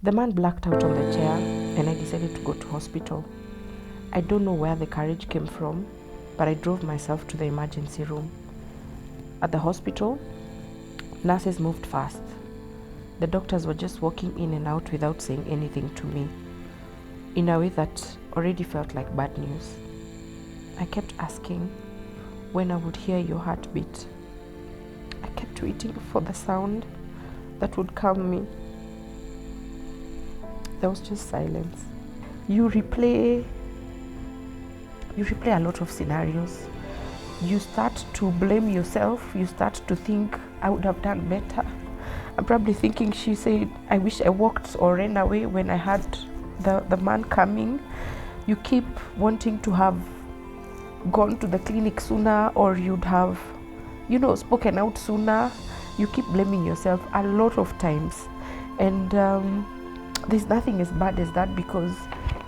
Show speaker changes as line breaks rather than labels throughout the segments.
The man blacked out on the chair and I decided to go to hospital. I don't know where the courage came from, but I drove myself to the emergency room. At the hospital, nurses moved fast. The doctors were just walking in and out without saying anything to me, in a way that already felt like bad news. I kept asking when I would hear your heartbeat. I kept waiting for the sound that would calm me. There was just silence. You replay a lot of scenarios. You start to blame yourself. You start to think, I would have done better. I'm probably thinking, she said, I wish I walked or ran away when I had the man coming. You keep wanting to have gone to the clinic sooner, or you'd have, spoken out sooner. You keep blaming yourself a lot of times. And there's nothing as bad as that, because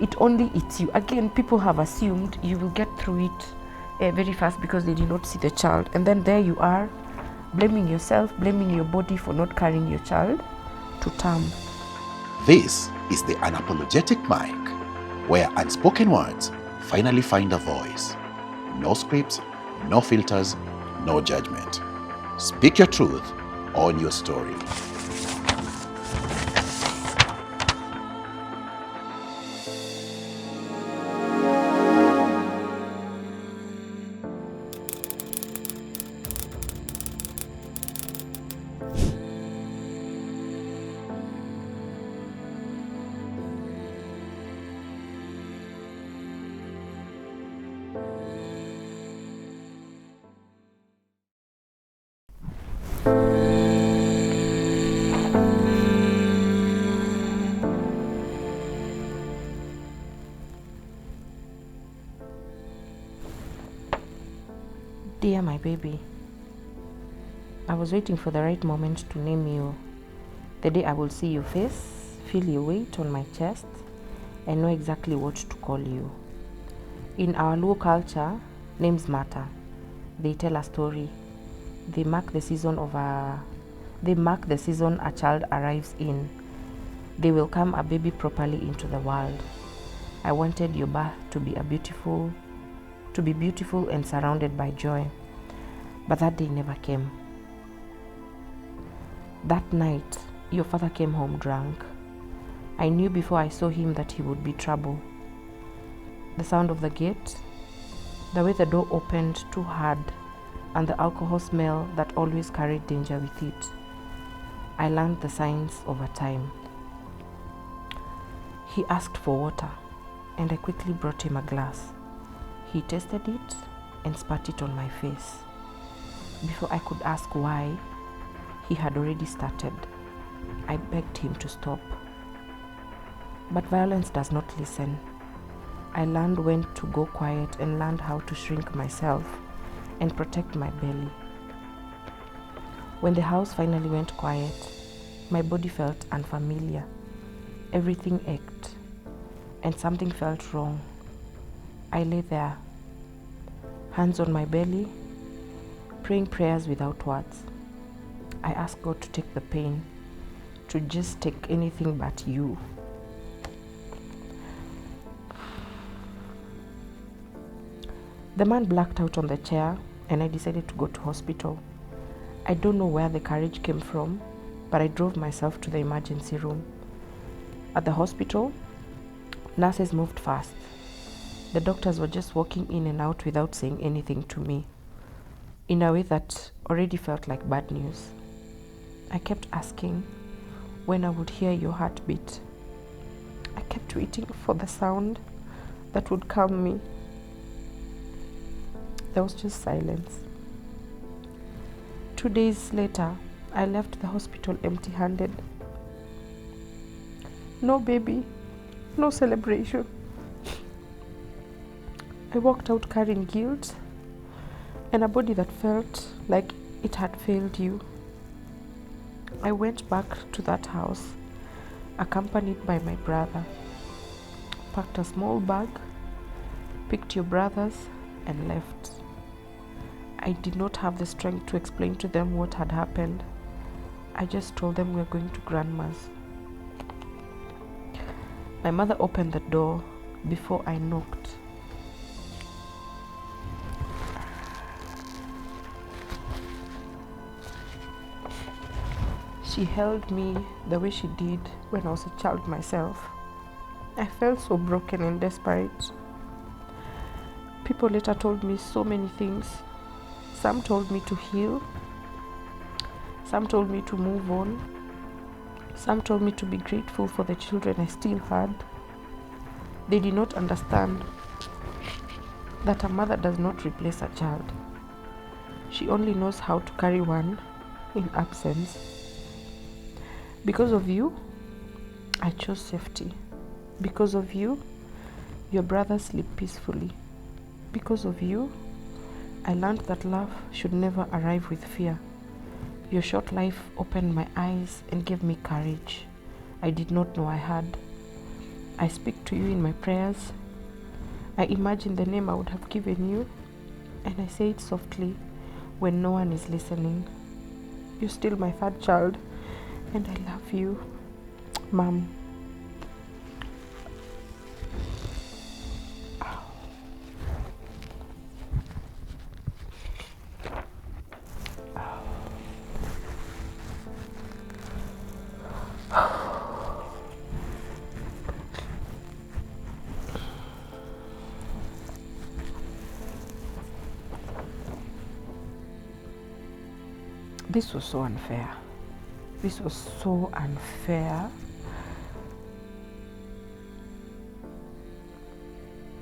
it only eats you. Again, people have assumed you will get through it very fast because they did not see the child. And then there you are, blaming yourself, blaming your body for not carrying your child to term.
This is the Unapologetic mic, where unspoken words finally find a voice. No scripts, no filters, no judgment. Speak your truth, own your story.
Dear my baby, I was waiting for the right moment to name you. The day I will see your face, feel your weight on my chest, and know exactly what to call you. In our Luo culture, names matter. They tell a story. They mark the season a child arrives in. They welcome a baby properly into the world. I wanted your birth to be beautiful and surrounded by joy. But that day never came. That night, your father came home drunk. I knew before I saw him that he would be trouble. The sound of the gate, the way the door opened too hard, and the alcohol smell that always carried danger with it. I learned the signs over time. He asked for water, and I quickly brought him a glass. He tasted it and spat it on my face. Before I could ask why, he had already started. I begged him to stop. But violence does not listen. I learned when to go quiet and learned how to shrink myself and protect my belly. When the house finally went quiet, my body felt unfamiliar. Everything ached, and something felt wrong. I lay there, hands on my belly, praying prayers without words. I asked God to take the pain, to just take anything but you. The man blacked out on the chair and I decided to go to hospital. I don't know where the courage came from, but I drove myself to the emergency room. At the hospital, nurses moved fast. The doctors were just walking in and out without saying anything to me, in a way that already felt like bad news. I kept asking when I would hear your heartbeat. I kept waiting for the sound that would calm me. There was just silence. 2 days later, I left the hospital empty-handed. No baby, no celebration. I walked out carrying guilt and a body that felt like it had failed you. I went back to that house, accompanied by my brother, packed a small bag, picked your brothers, and left. I did not have the strength to explain to them what had happened. I just told them we're going to grandma's. My mother opened the door before I knocked. She held me the way she did when I was a child myself. I felt so broken and desperate. People later told me so many things. Some told me to heal. Some told me to move on. Some told me to be grateful for the children I still had. They did not understand that a mother does not replace a child. She only knows how to carry one in absence. Because of you, I chose safety. Because of you, your brothers sleep peacefully. Because of you, I learned that love should never arrive with fear. Your short life opened my eyes and gave me courage I did not know I had. I speak to you in my prayers. I imagine the name I would have given you, and I say it softly when no one is listening. You're still my third child, and I love you, Mom. This was so unfair. This was so unfair.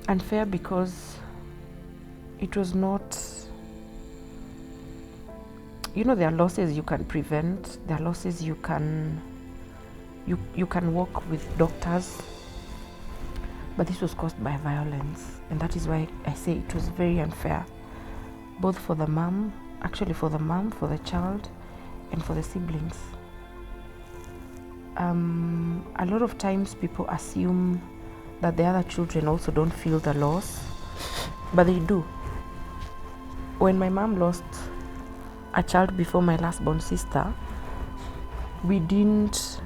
Unfair because it was not, there are losses you can prevent. There are losses you can work with doctors. But this was caused by violence. And that is why I say it was very unfair. Both for the mom, for the child, and for the siblings. A lot of times people assume that the other children also don't feel the loss, but they do. When my mom lost a child before my last born sister, we didn't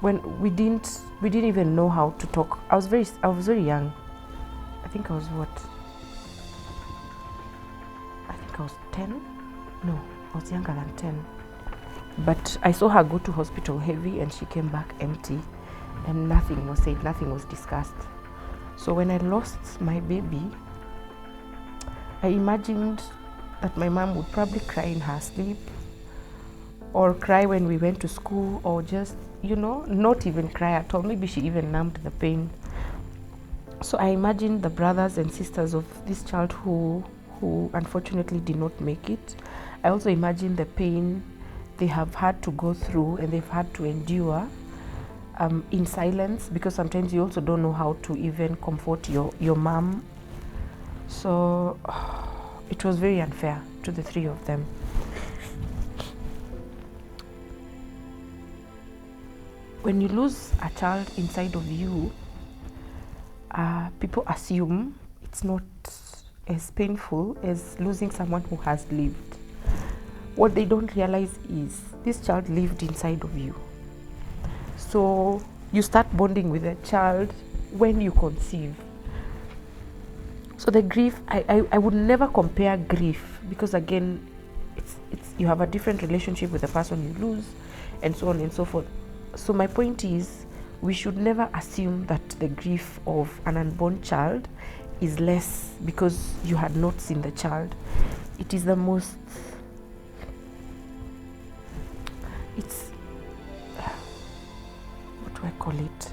even know how to talk. I was very young. I think I was 10. No, I was younger than 10. But I saw her go to hospital heavy and she came back empty, and nothing was said, nothing was discussed. So when I lost my baby, I imagined that my mom would probably cry in her sleep, or cry when we went to school, or just, not even cry at all. Maybe she even numbed the pain. So I imagined the brothers and sisters of this child who unfortunately did not make it. I also imagine the pain they have had to go through and they've had to endure in silence, because sometimes you also don't know how to even comfort your mom. So it was very unfair to the three of them. When you lose a child inside of you, people assume it's not as painful as losing someone who has lived. What they don't realize is this child lived inside of you. So you start bonding with a child when you conceive. So the grief, I would never compare grief, because again, it's you have a different relationship with the person you lose, and so on and so forth. So my point is, we should never assume that the grief of an unborn child is less because you had not seen the child. It is the most, what do I call it?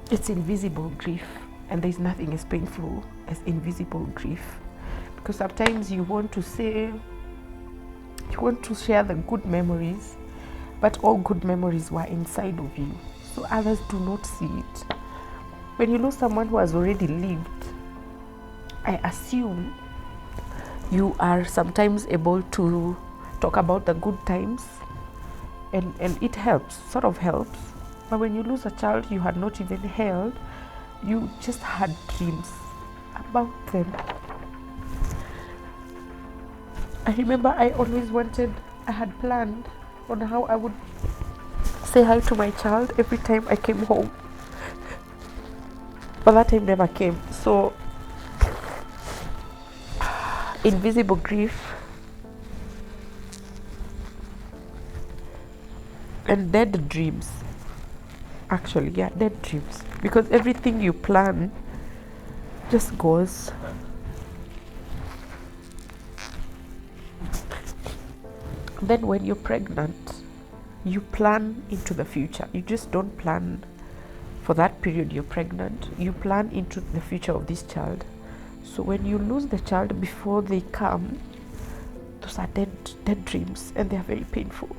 It's invisible grief, and there's nothing as painful as invisible grief, because sometimes you want to share the good memories, but all good memories were inside of you, so others do not see it. When you lose someone who has already lived, I assume you are sometimes able to talk about the good times, and it helps, sort of helps. But when you lose a child you had not even held, you just had dreams about them. I remember I had planned on how I would say hi to my child every time I came home. But that time never came. So, invisible grief and dead dreams. Actually, yeah, dead dreams. Because everything you plan just goes. Then when you're pregnant, you plan into the future. You just don't plan for that period you're pregnant. You plan into the future of this child. So when you lose the child before they come, those are dead dreams, and they are very painful.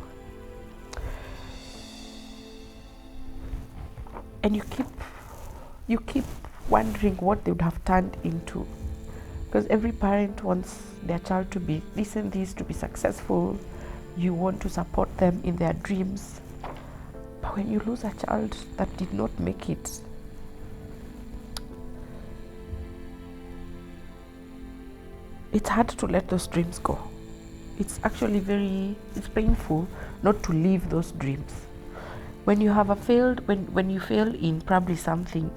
And you keep wondering what they would have turned into, because every parent wants their child to be this and this, to be successful. You want to support them in their dreams, but when you lose a child that did not make it, it's hard to let those dreams go. It's actually it's painful not to leave those dreams. When you have when you fail in probably something,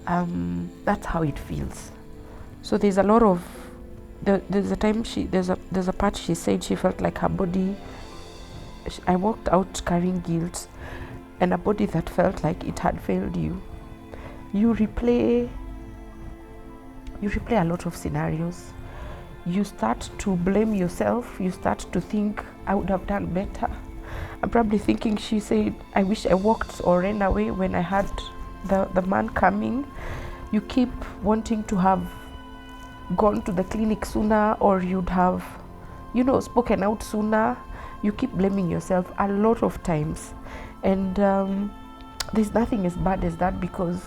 that's how it feels. So there's a lot of, there's a time there's a part she said she felt like her body, I walked out carrying guilt, and a body that felt like it had failed you. You replay a lot of scenarios. You start to blame yourself. You start to think, I would have done better. I'm probably thinking, she said, I wish I walked or ran away when I had the man coming. You keep wanting to have gone to the clinic sooner, or you'd have, spoken out sooner. You keep blaming yourself a lot of times. And there's nothing as bad as that, because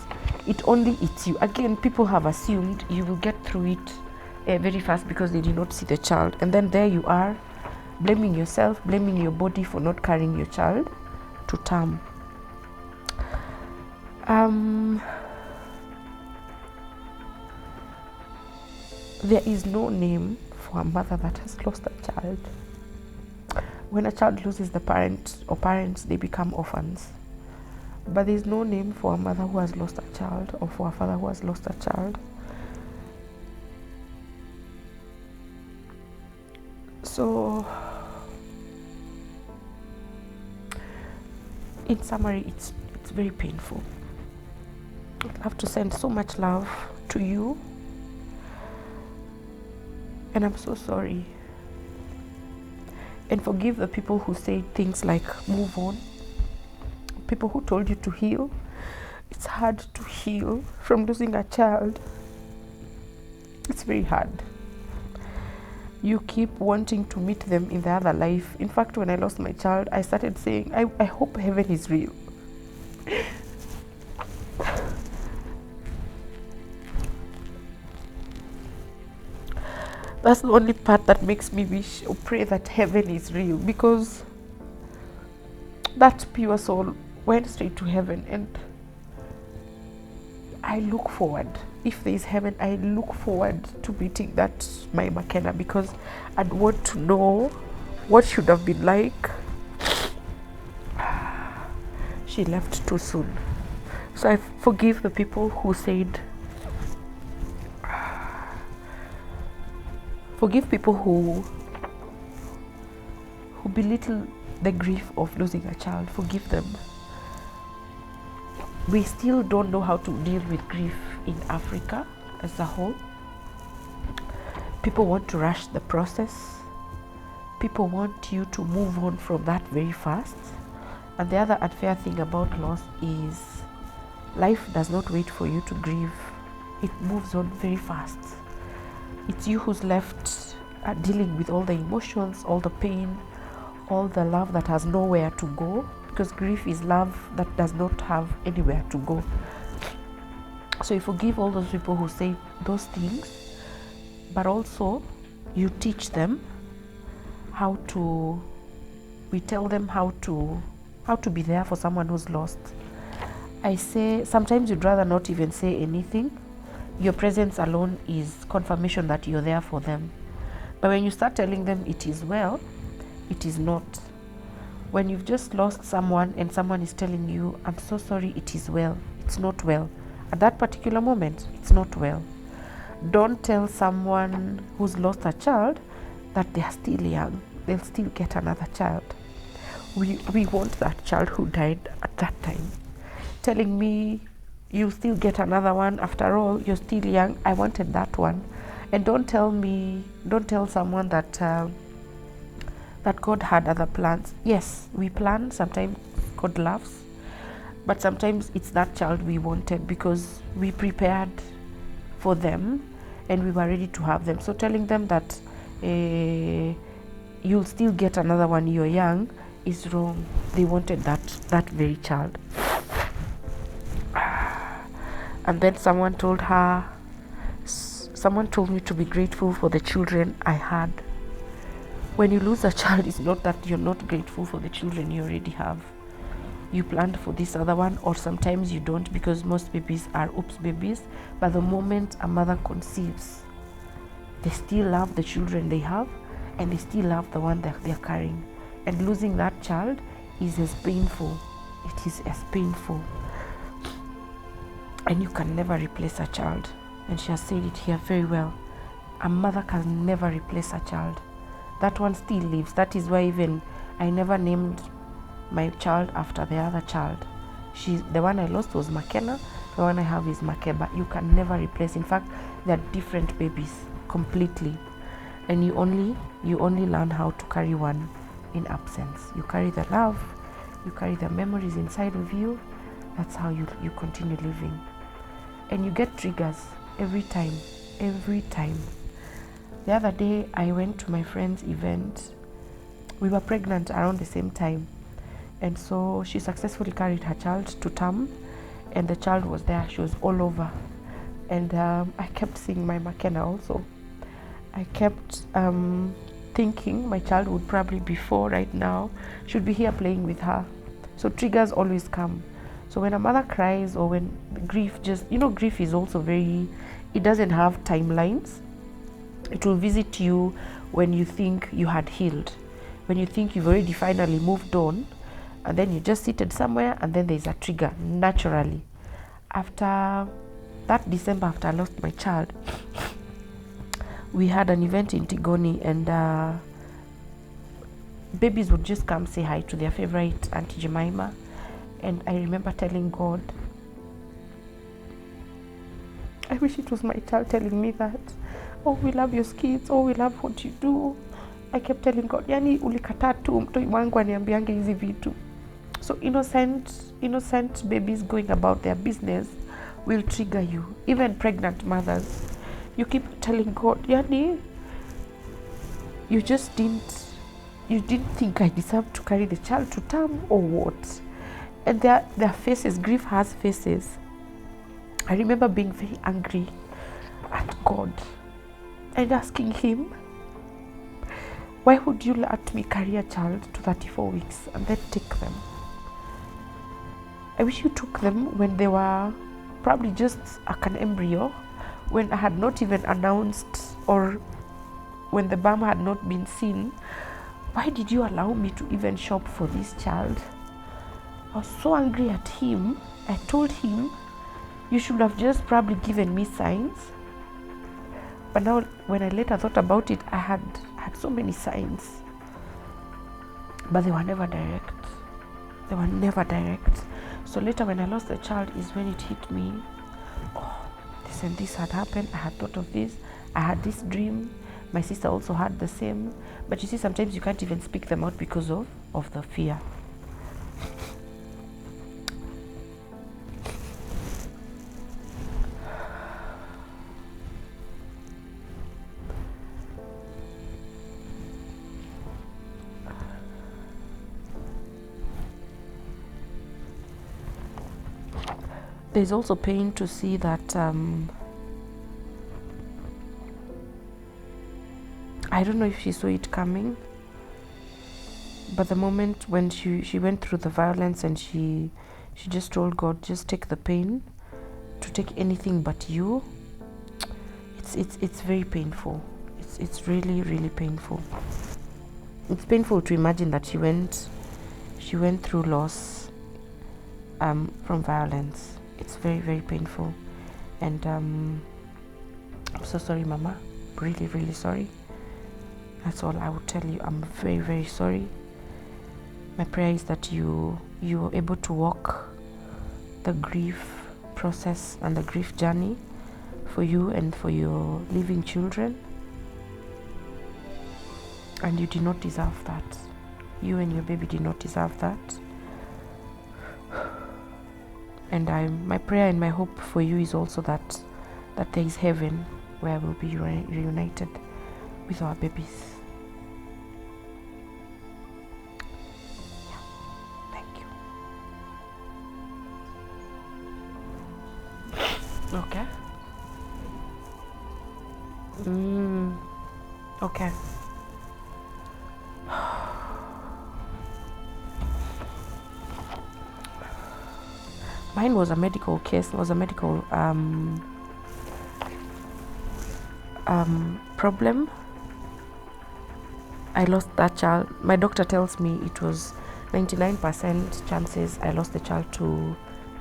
it only eats you. Again, people have assumed you will get through it very fast because they did not see the child. And then there you are, blaming yourself, blaming your body for not carrying your child to term. There is no name for a mother that has lost a child. When a child loses the parent or parents, they become orphans. But there is no name for a mother who has lost a child, or for a father who has lost a child. So, in summary, it's very painful. I have to send so much love to you, and I'm so sorry. And forgive the people who say things like move on. People who told you to heal. It's hard to heal from losing a child. It's very hard. You keep wanting to meet them in the other life. In fact, when I lost my child, I started saying, I hope heaven is real. That's the only part that makes me wish or pray that heaven is real, because that pure soul went straight to heaven. And I look forward, if there is heaven, I look forward to meeting that my McKenna, because I'd want to know what should have been like. She left too soon. So I forgive the people who said, forgive people who belittle the grief of losing a child. Forgive them. We still don't know how to deal with grief in Africa as a whole. People want to rush the process. People want you to move on from that very fast. And the other unfair thing about loss is life does not wait for you to grieve. It moves on very fast. It's you who's left dealing with all the emotions, all the pain, all the love that has nowhere to go, because grief is love that does not have anywhere to go. So you forgive all those people who say those things, but also you teach them we tell them how to be there for someone who's lost. I say sometimes you'd rather not even say anything. Your presence alone is confirmation that you're there for them. But when you start telling them it is well, it is not. When you've just lost someone and someone is telling you, I'm so sorry, it is well, it's not well. At that particular moment, it's not well. Don't tell someone who's lost a child that they are still young, they'll still get another child. We want that child who died at that time. Telling me, you still get another one, after all, you're still young, I wanted that one. And don't tell someone that that God had other plans. Yes, we plan, sometimes God laughs, but sometimes it's that child we wanted because we prepared for them and we were ready to have them. So telling them that you'll still get another one, you're young, is wrong. They wanted that very child. And then someone told me to be grateful for the children I had. When you lose a child, it's not that you're not grateful for the children you already have. You planned for this other one, or sometimes you don't, because most babies are oops babies. But the moment a mother conceives, they still love the children they have, and they still love the one that they're carrying. And losing that child is as painful. It is as painful. And you can never replace a child. And she has said it here very well. A mother can never replace a child. That one still lives. That is why even I never named my child after the other child. The one I lost was McKenna. The one I have is Makeba. You can never replace. In fact, they're different babies completely. And you only learn how to carry one in absence. You carry the love, you carry the memories inside of you. That's how you continue living. And you get triggers every time. The other day I went to my friend's event. We were pregnant around the same time, and so she successfully carried her child to term, and the child was there. She was all over, and I kept seeing my McKenna also. I kept thinking my child would probably be 4 right now, should be here playing with her. So triggers always come. So when a mother cries, or when grief grief is also it doesn't have timelines. It will visit you when you think you had healed, when you think you've already finally moved on, and then you're just seated somewhere, and then there's a trigger naturally. After that December, after I lost my child, we had an event in Tigoni, and babies would just come say hi to their favorite Auntie Jemimah. And I remember telling God, I wish it was my child telling me that, oh, we love your kids, oh, we love what you do. I kept telling God, yani ulikataa tu mtoi wangu aniambiange hizi vitu. So innocent babies going about their business will trigger you. Even pregnant mothers, you keep telling God, yani, you didn't think I deserved to carry the child to term, or what? And their faces, grief has faces. I remember being very angry at God and asking him, why would you let me carry a child to 34 weeks and then take them? I wish you took them when they were probably just like an embryo, when I had not even announced, or when the bum had not been seen. Why did you allow me to even shop for this child? I was so angry at him. I told him, you should have just probably given me signs. But now, when I later thought about it, I had so many signs, but they were never direct. So later, when I lost the child, is when it hit me. Oh, this and this had happened. I had thought of this. I had this dream. My sister also had the same. But you see, sometimes you can't even speak them out because of the fear. There's also pain to see that I don't know if she saw it coming, but the moment when she went through the violence, and she just told God, just take the pain, to take anything but you. It's very painful. It's really, really painful. It's painful to imagine that she went She went through loss from violence. It's very, very painful. And I'm so sorry, Mama. Really, really sorry. That's all I would tell you. I'm very, very sorry. My prayer is that you are able to walk the grief process and the grief journey for you and for your living children. And you did not deserve that. You and your baby did not deserve that. And my prayer and my hope for you is also that there is heaven where we'll be reunited with our babies. Yeah. Thank you. Okay. Okay. Mine was a medical case, was a medical problem. I lost that child. My doctor tells me it was 99% chances I lost the child to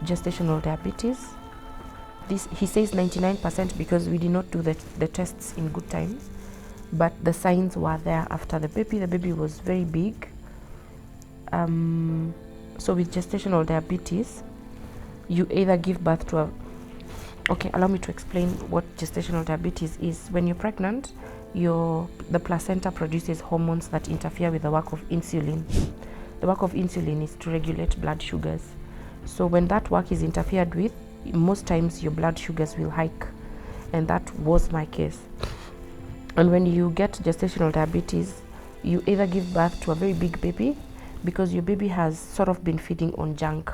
gestational diabetes. He says 99% because we did not do the tests in good time, but the signs were there after the baby. The baby was very big. So with gestational diabetes, you either give birth to a... Okay, allow me to explain what gestational diabetes is. When you're pregnant, the placenta produces hormones that interfere with the work of insulin. The work of insulin is to regulate blood sugars. So when that work is interfered with, most times your blood sugars will hike, and that was my case. And when you get gestational diabetes, you either give birth to a very big baby because your baby has sort of been feeding on junk,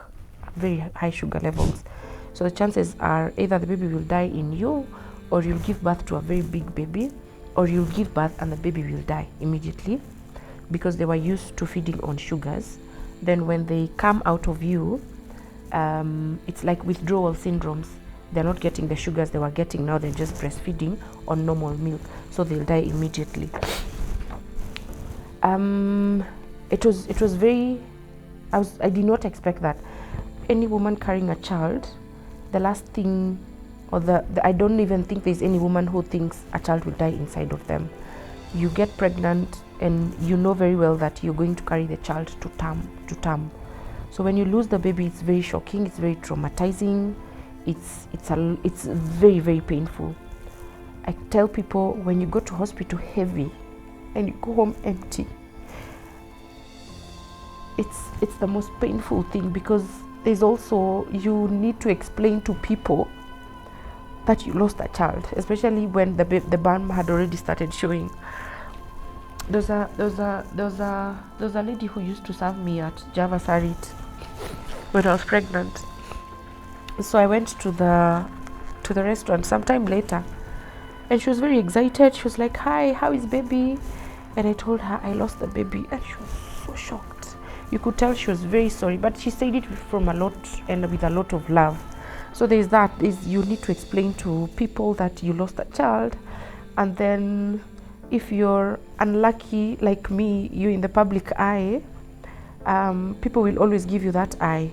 very high sugar levels. So the chances are either the baby will die in you, or you'll give birth to a very big baby, or you'll give birth and the baby will die immediately because they were used to feeding on sugars. Then when they come out of you, it's like withdrawal syndromes. They're not getting the sugars they were getting now, they're just breastfeeding on normal milk, so they'll die immediately. It was very, I did not expect that. Any woman carrying a child, the last thing, or I don't even think there's any woman who thinks a child will die inside of them. You get pregnant and you know very well that you're going to carry the child to term. So when you lose the baby, it's very shocking, it's very traumatizing, it's very, very painful. I tell people, when you go to hospital heavy and you go home empty, it's the most painful thing, because there's also, you need to explain to people that you lost a child, especially when the burn had already started showing. There's a lady who used to serve me at Java Sarit when I was pregnant. So I went to the restaurant sometime later, and she was very excited. She was like, "Hi, how is baby?" And I told her I lost the baby, and she was so shocked. You could tell she was very sorry, but she said it from a lot and with a lot of love. So there's that, is you need to explain to people that you lost a child, and then if you're unlucky like me, you're in the public eye, people will always give you that eye.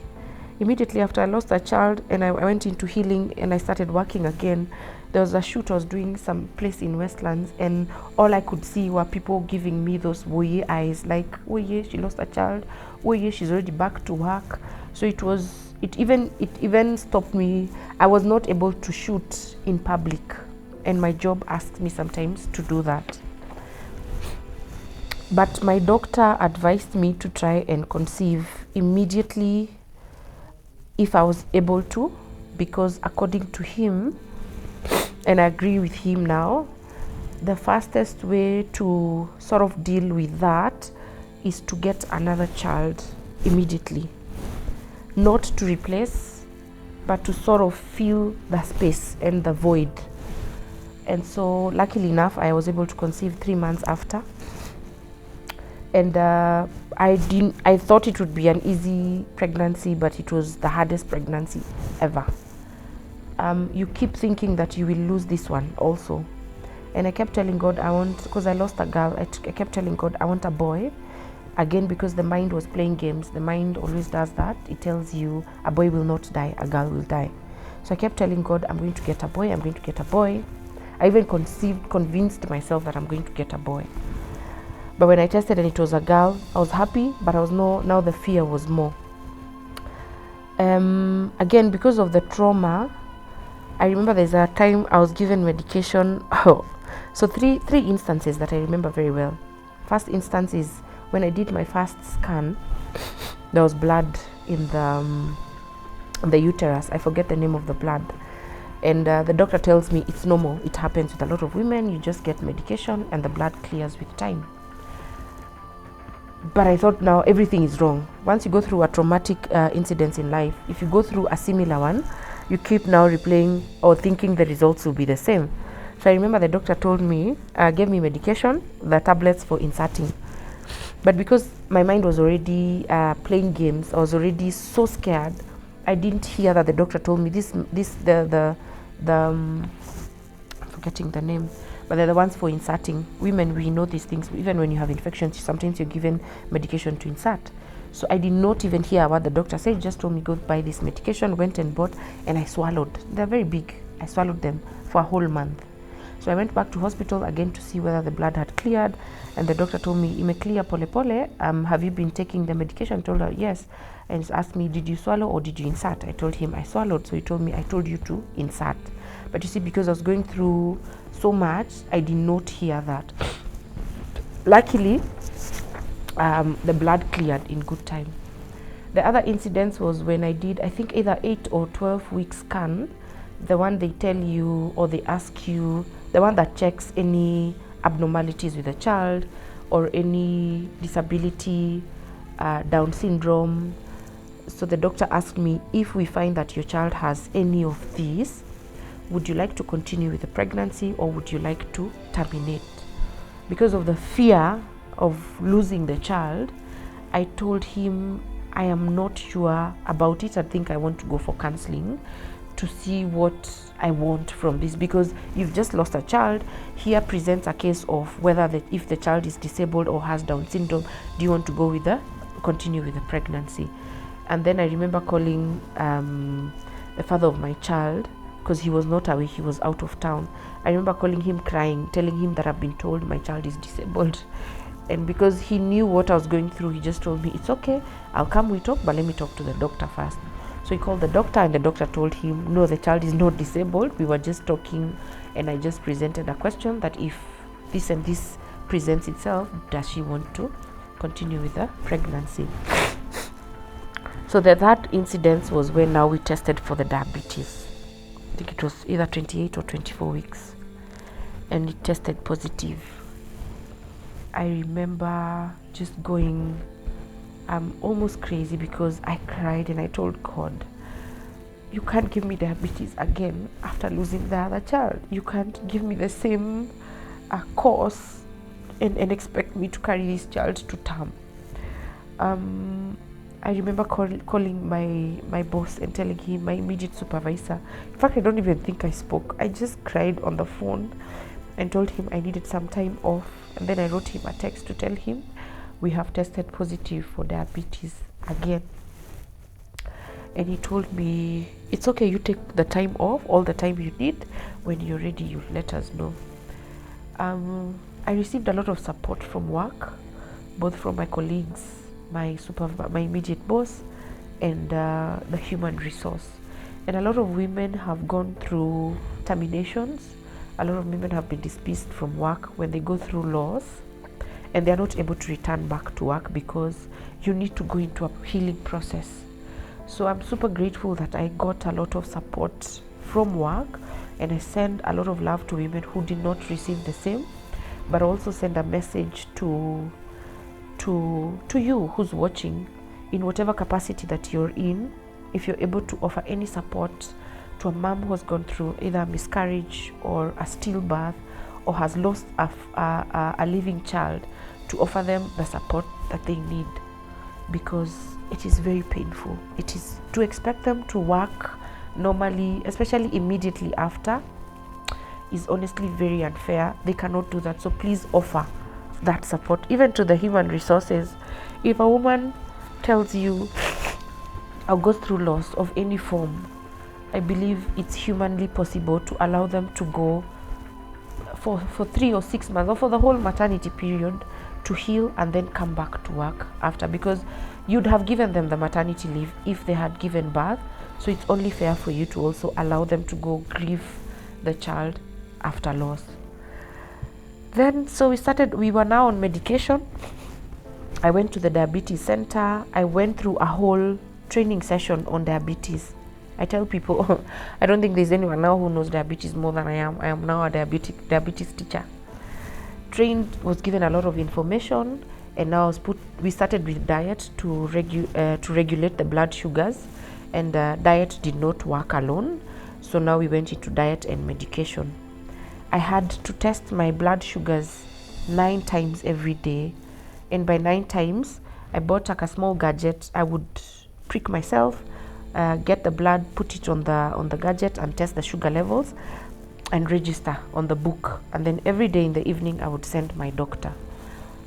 Immediately after I lost a child and I went into healing and I started working again, there was a shoot I was doing some place in Westlands, and all I could see were people giving me those woye eyes, like, oh yeah, she lost a child, oh yeah, she's already back to work. So it even stopped me. I was not able to shoot in public, and my job asks me sometimes to do that. But my doctor advised me to try and conceive immediately if I was able to, because according to him, and I agree with him now, the fastest way to sort of deal with that is to get another child immediately. Not to replace, but to sort of fill the space and the void. And so luckily enough, I was able to conceive 3 months after. And I thought it would be an easy pregnancy, but it was the hardest pregnancy ever. You keep thinking that you will lose this one also. And I kept telling God, because I lost a girl, I kept telling God, I want a boy. Again, because the mind was playing games. The mind always does that. It tells you a boy will not die, a girl will die. So I kept telling God, I'm going to get a boy, I'm going to get a boy. I even convinced myself that I'm going to get a boy. But when I tested and it was a girl, I was happy, but now the fear was more. Again, because of the trauma, I remember there's a time I was given medication. So three instances that I remember very well. First instance is when I did my first scan, there was blood in the uterus. I forget the name of the blood. And the doctor tells me it's normal. It happens with a lot of women. You just get medication and the blood clears with time. But I thought now everything is wrong. Once you go through a traumatic incident in life, if you go through a similar one, you keep now replaying or thinking the results will be the same. So I remember the doctor told me, gave me medication, the tablets for inserting. But because my mind was already playing games, I was already so scared. I didn't hear that the doctor told me the forgetting the name, but they're the ones for inserting. Women, we know these things. Even when you have infections, sometimes you're given medication to insert. So I did not even hear what the doctor said. He just told me, go buy this medication, went and bought, and I swallowed. They're very big. I swallowed them for a whole month. So I went back to hospital again to see whether the blood had cleared, and the doctor told me, "Ime clear pole pole. Have you been taking the medication?" I told her yes, and he asked me, "Did you swallow or did you insert?" I told him I swallowed. So he told me, "I told you to insert." But you see, because I was going through so much, I did not hear that. Luckily, the blood cleared in good time. The other incident was when I did, I think, either 8 or 12 week scan, the one they tell you or they ask you, the one that checks any abnormalities with the child or any disability, Down syndrome. So the doctor asked me, if we find that your child has any of these, would you like to continue with the pregnancy or would you like to terminate? Because of the fear of losing the child, I told him I am not sure about it. I think I want to go for counseling to see what I want from this, because you've just lost a child. Here presents a case of whether if the child is disabled or has Down syndrome, do you want to go with continue with the pregnancy? And then I remember calling the father of my child, because he was not away, he was out of town. I remember calling him crying, telling him that I've been told my child is disabled. And because he knew what I was going through, he just told me, it's okay, I'll come, we talk, but let me talk to the doctor first. So he called the doctor, and the doctor told him, no, the child is not disabled. We were just talking, and I just presented a question that if this and this presents itself, does she want to continue with the pregnancy? So the third incident was when now we tested for the diabetes. I think it was either 28 or 24 weeks, and it tested positive. I remember just going almost crazy, because I cried and I told God, you can't give me diabetes again after losing the other child. You can't give me the same course and expect me to carry this child to term. I remember calling my boss and telling him, my immediate supervisor. In fact, I don't even think I spoke. I just cried on the phone and told him I needed some time off. And then I wrote him a text to tell him, we have tested positive for diabetes again. And he told me, it's okay, you take the time off, all the time you need. When you're ready, you let us know. I received a lot of support from work, both from my colleagues, my immediate boss, and the human resource. And a lot of women have gone through terminations. A lot of women have been dismissed from work when they go through loss, and they are not able to return back to work because you need to go into a healing process. So I'm super grateful that I got a lot of support from work, and I send a lot of love to women who did not receive the same, but also send a message to you who's watching, in whatever capacity that you're in. If you're able to offer any support to a mom who has gone through either a miscarriage or a stillbirth, or has lost a living child, to offer them the support that they need, because it is very painful. It is to expect them to work normally, especially immediately after, is honestly very unfair. They cannot do that. So please offer that support, even to the human resources. If a woman tells you or goes through loss of any form, I believe it's humanly possible to allow them to go for 3 or 6 months or for the whole maternity period to heal and then come back to work after, because you'd have given them the maternity leave if they had given birth. So it's only fair for you to also allow them to go grieve the child after loss. Then so we were now on medication. I went to the diabetes center. I went through a whole training session on diabetes. I tell people, I don't think there's anyone now who knows diabetes more than I am. I am now a diabetes teacher. Was given a lot of information, and now we started with diet to regulate the blood sugars, and diet did not work alone. So now we went into diet and medication. I had to test my blood sugars 9 times every day, and by 9 times, I bought like a small gadget. I would prick myself, get the blood, put it on the gadget, and test the sugar levels, and register on the book. And then every day in the evening, I would send my doctor.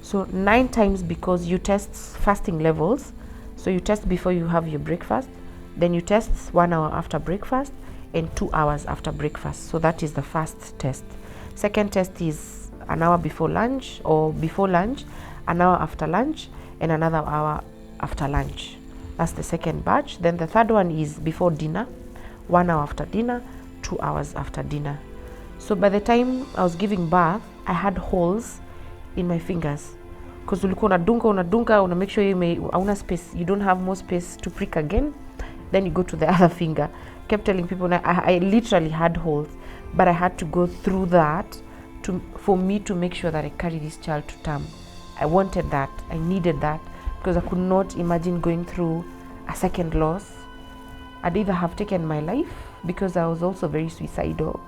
So 9 times, because you test fasting levels. So you test before you have your breakfast, then you test 1 hour after breakfast, and 2 hours after breakfast. So that is the first test. Second test is an hour before lunch, or before lunch, an hour after lunch, and another hour after lunch. That's the second batch. Then the third one is before dinner, 1 hour after dinner, 2 hours after dinner. So by the time I was giving birth, I had holes in my fingers, because ulikuwa unadunga, una make sure hauna space, you don't have more space to prick again, then you go to the other finger. Kept telling people, I literally had holes, but I had to go through that for me to make sure that I carry this child to term. I wanted that, I needed that, because I could not imagine going through a second loss. I'd either have taken my life, because I was also very suicidal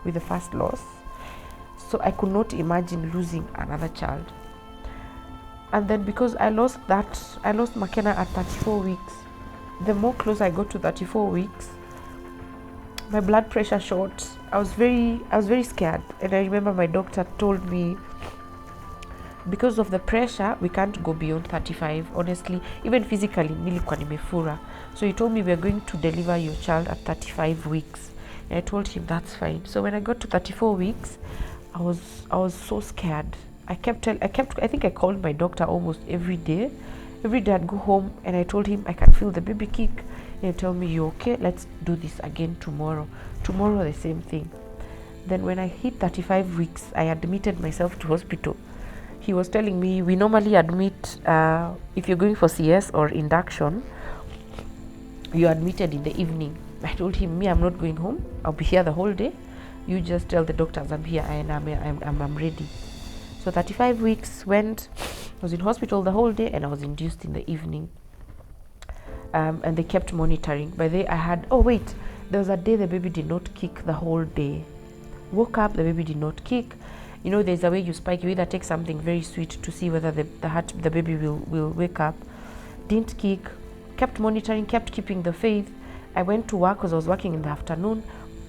with the first loss. So I could not imagine losing another child. And then because I lost McKenna at 34 weeks, the more close I got to 34 weeks, my blood pressure shot. I was very scared. And I remember my doctor told me, because of the pressure, we can't go beyond 35. Honestly, even physically, nilikuwa nimefura. So he told me, we're going to deliver your child at 35 weeks. And I told him that's fine. So when I got to 34 weeks, I was so scared. I think I called my doctor almost every day. Every day I'd go home and I told him I can feel the baby kick. And he'd tell me, you okay? Let's do this again tomorrow. Tomorrow the same thing. Then when I hit 35 weeks, I admitted myself to hospital. He was telling me, we normally admit, if you're going for CS or induction, you're admitted in the evening. I told him, I'm not going home. I'll be here the whole day. You just tell the doctors I'm here and I'm ready. So 35 weeks went. I was in hospital the whole day and I was induced in the evening. And they kept monitoring. By the way, there was a day the baby did not kick the whole day. Woke up, the baby did not kick. You know, there's a way you spike. You either take something very sweet to see whether the baby will wake up. Didn't kick. Kept monitoring, kept keeping the faith. I went to work because I was working in the afternoon.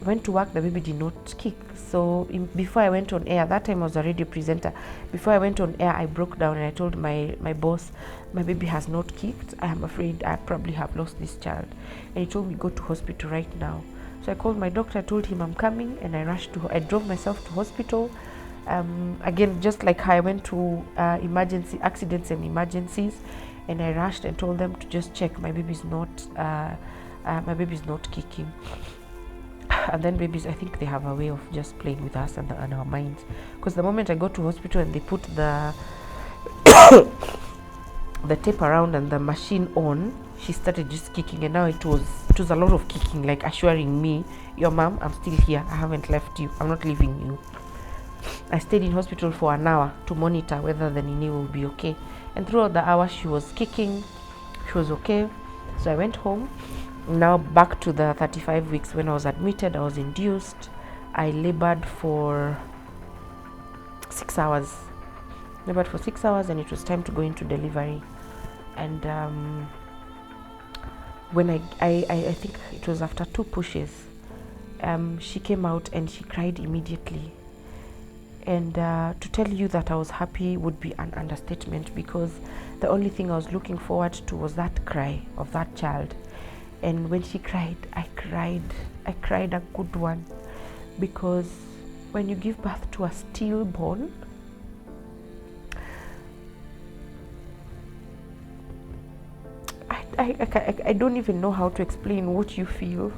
Went to work, the baby did not kick. So before I went on air, that time I was a radio presenter. Before I went on air, I broke down and I told my boss, my baby has not kicked. I am afraid I probably have lost this child. And he told me, go to hospital right now. So I called my doctor, I told him I'm coming, and I drove myself to hospital. Again, just like how I went to accidents and emergencies, and I rushed and told them to just check my baby's not kicking. And then babies, I think they have a way of just playing with us and our minds. Because the moment I got to hospital and they put the tape around and the machine on, she started just kicking, and now it was a lot of kicking, like assuring me, your mom, I'm still here, I haven't left you, I'm not leaving you. I stayed in hospital for an hour to monitor whether the Nini will be okay. And throughout the hour she was kicking, she was okay. So I went home. Now back to the 35 weeks. When I was admitted, I was induced. I labored for 6 hours. And it was time to go into delivery. And when I think it was after 2 pushes, she came out and she cried immediately. And to tell you that I was happy would be an understatement, because The only thing I was looking forward to was that cry of that child. And when she cried, I cried a good one, because when you give birth to a stillborn, I don't even know how to explain what you feel.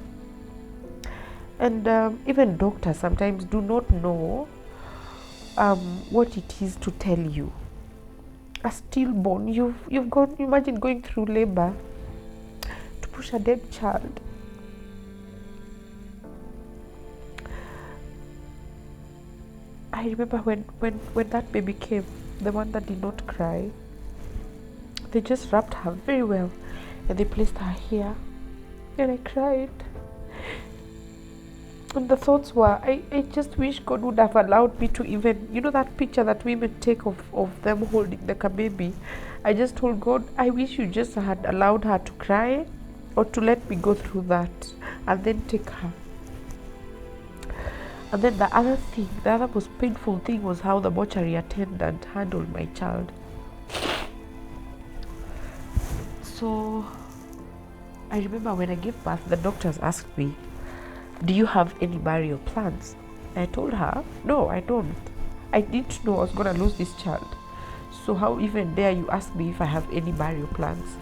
And even doctors sometimes do not know what it is to tell you. A stillborn, you've got, imagine going through labor to push a dead child. I remember when that baby came, the one that did not cry, they just wrapped her very well and they placed her here, and I cried. And the thoughts were, I just wish God would have allowed me to even, you know that picture that women take of them holding the baby. I just told God, I wish you just had allowed her to cry, or to let me go through that and then take her. And then the other most painful thing was how the mortuary attendant handled my child. So I remember when I gave birth, the doctors asked me, do you have any burial plans? I told her, no, I don't. I didn't know I was going to lose this child. So how even dare you ask me if I have any burial plans?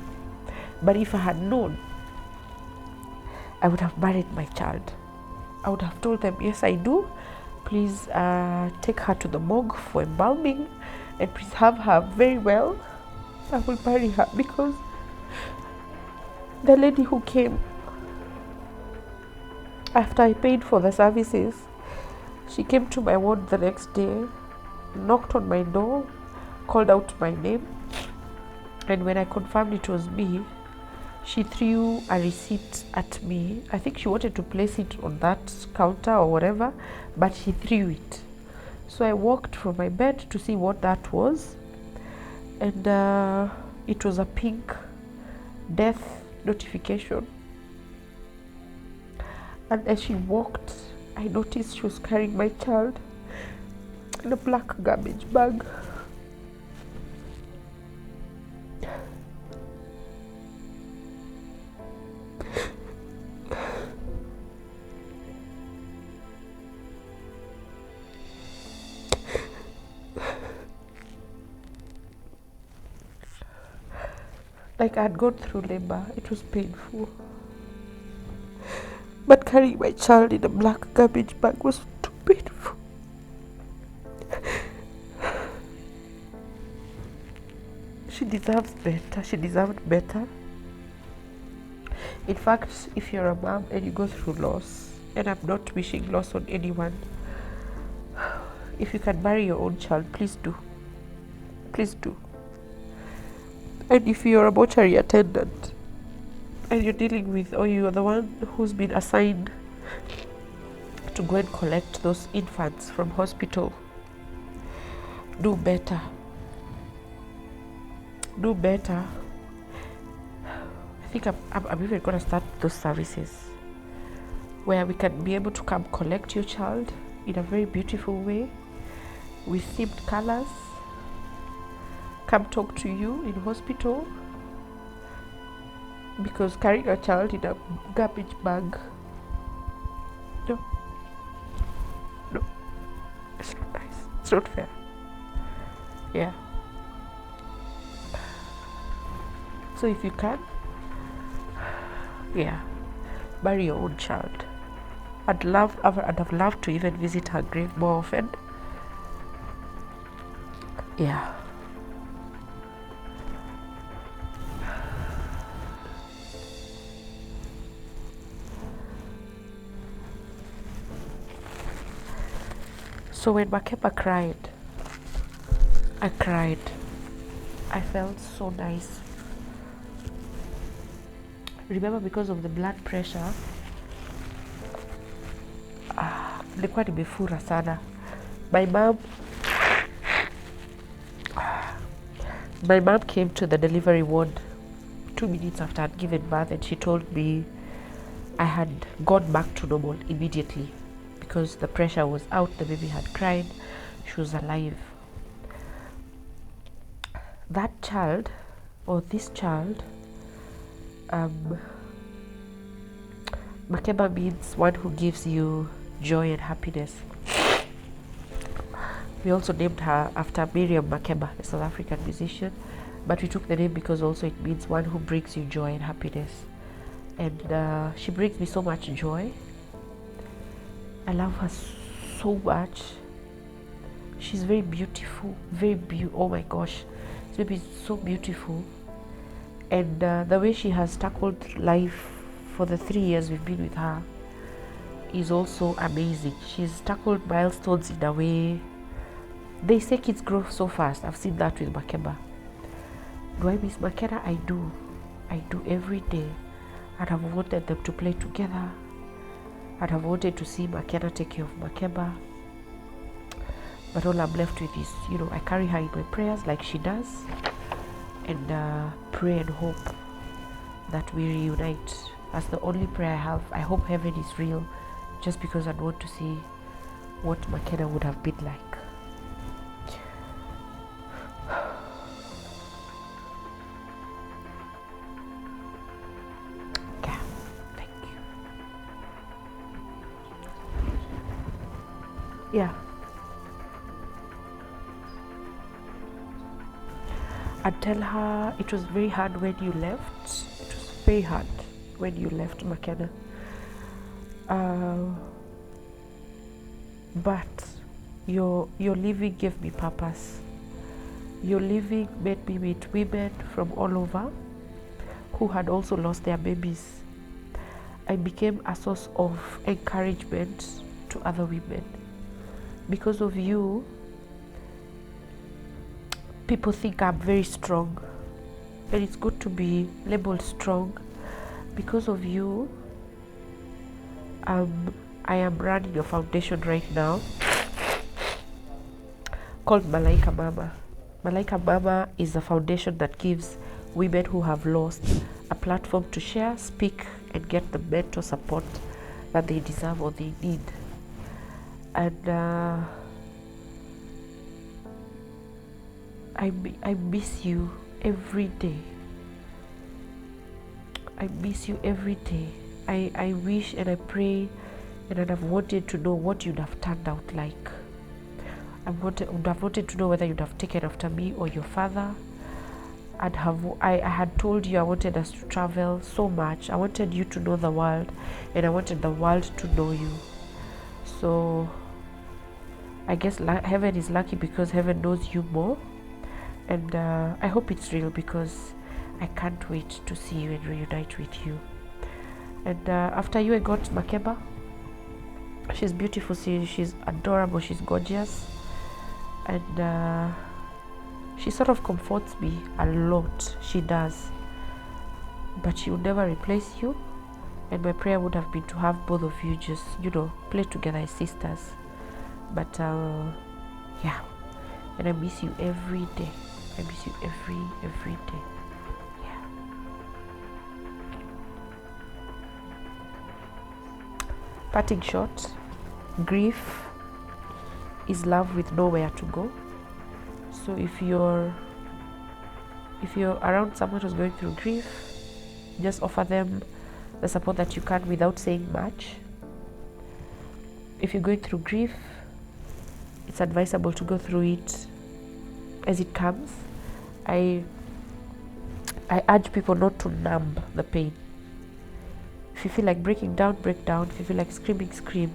But if I had known, I would have buried my child. I would have told them, yes, I do. Please take her to the morgue for embalming and preserve her very well. I will bury her, because the lady who came after I paid for the services, she came to my ward the next day, knocked on my door, called out my name, and when I confirmed it was me, she threw a receipt at me. I think she wanted to place it on that counter or whatever, but she threw it. So I walked from my bed to see what that was, and it was a pink death notification. And as she walked, I noticed she was carrying my child in a black garbage bag. Like I had gone through labor, it was painful. But carrying my child in a black garbage bag was too painful. She deserves better. She deserved better. In fact, if you're a mom and you go through loss, and I'm not wishing loss on anyone, if you can bury your own child, please do. Please do. And if you're a mortuary attendant and you're dealing with, or you're the one who's been assigned to go and collect those infants from hospital, do better. Do better. I think I'm even going to start those services where we can be able to come collect your child in a very beautiful way with themed colors. Come talk to you in hospital, because carrying a child in a garbage bag, no, it's not nice, it's not fair. Yeah. So if you can, yeah, bury your own child. I'd have loved to even visit her grave more often. Yeah. So when Makepa cried, I cried. I felt so nice. Remember, because of the blood pressure, nilikuwa nimefura sana. My mom came to the delivery ward 2 minutes after I'd given birth, and she told me I had gone back to normal immediately because the pressure was out, the baby had cried, she was alive. That child or this child, Makeba means one who gives you joy and happiness. We also named her after Miriam Makeba, a South African musician, but we took the name because also it means one who brings you joy and happiness. And she brings me so much joy. I love her so much. She's very beautiful, oh my gosh, this baby is so beautiful. And the way she has tackled life for the 3 years we've been with her is also amazing. She's tackled milestones in a way. They say kids grow so fast. I've seen that with Makeba. Do I miss Makeba? I do every day. I'd have wanted them to play together. I'd have wanted to see Makeba take care of Makeba. But all I'm left with is, I carry her in my prayers like she does, and pray and hope that we reunite. That's the only prayer I have. I hope heaven is real, just because I want to see what Makeba would have been like. Yeah, thank you. Yeah. I tell her it was very hard when you left. It was very hard when you left, Makeba. But your leaving gave me purpose. Your leaving made me meet women from all over who had also lost their babies. I became a source of encouragement to other women. Because of you, people think I'm very strong, and it's good to be labeled strong. Because of you, I am running a foundation right now called Malaika Mama. Malaika Mama is a foundation that gives women who have lost a platform to share, speak, and get the mental support that they deserve or they need. And I miss you every day. I miss you every day. I wish and I pray, and I'd have wanted to know what you'd have turned out like. I would have wanted to know whether you'd have taken after me or your father. I had told you I wanted us to travel so much. I wanted you to know the world, and I wanted the world to know you. So I guess heaven is lucky because heaven knows you more. And I hope it's real because I can't wait to see you and reunite with you. And after you, I got Makeba. She's beautiful, she's adorable, she's gorgeous. And she sort of comforts me a lot, she does. But she would never replace you. And my prayer would have been to have both of you just, play together as sisters. But yeah, and I miss you every day. I miss you every day. Yeah. Parting shot, grief is love with nowhere to go. So if you're around someone who's going through grief, just offer them the support that you can without saying much. If you're going through grief, it's advisable to go through it as it comes. I urge people not to numb the pain. If you feel like breaking down, break down. If you feel like screaming, scream.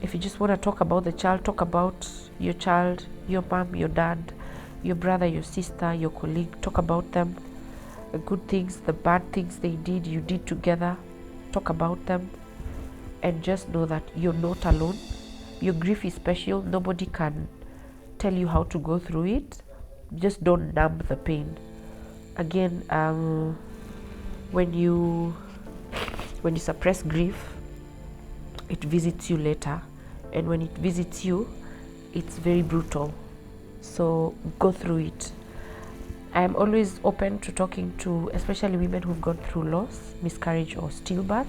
If you just want to talk about the child, talk about your child, your mom, your dad, your brother, your sister, your colleague. Talk about them, the good things, the bad things you did together. Talk about them, and just know that you're not alone. Your grief is special. Nobody can tell you how to go through it. Just don't numb the pain. Again, when you suppress grief, it visits you later, and when it visits you, it's very brutal. So go through it. I am always open to talking to especially women who've gone through loss, miscarriage, or stillbirth.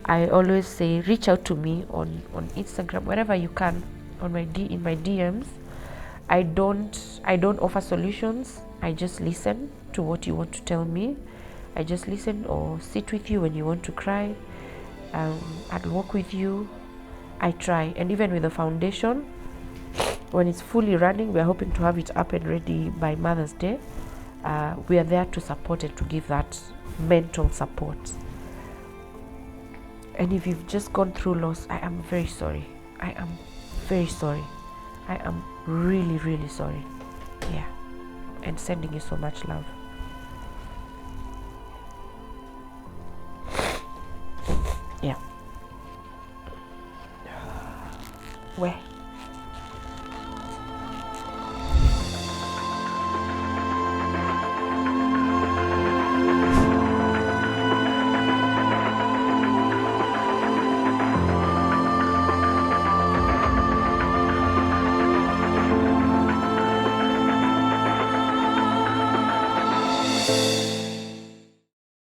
I always say reach out to me on Instagram, wherever you can, in my DMs. I don't offer solutions. I just listen to what you want to tell me. I just listen or sit with you when you want to cry. I'd walk with you. I try. And even with the foundation, when it's fully running, we're hoping to have it up and ready by Mother's Day. We are there to support and to give that mental support. And if you've just gone through loss, I am very sorry. I am very sorry. I am really, really sorry. Yeah. And sending you so much love. Yeah. Where?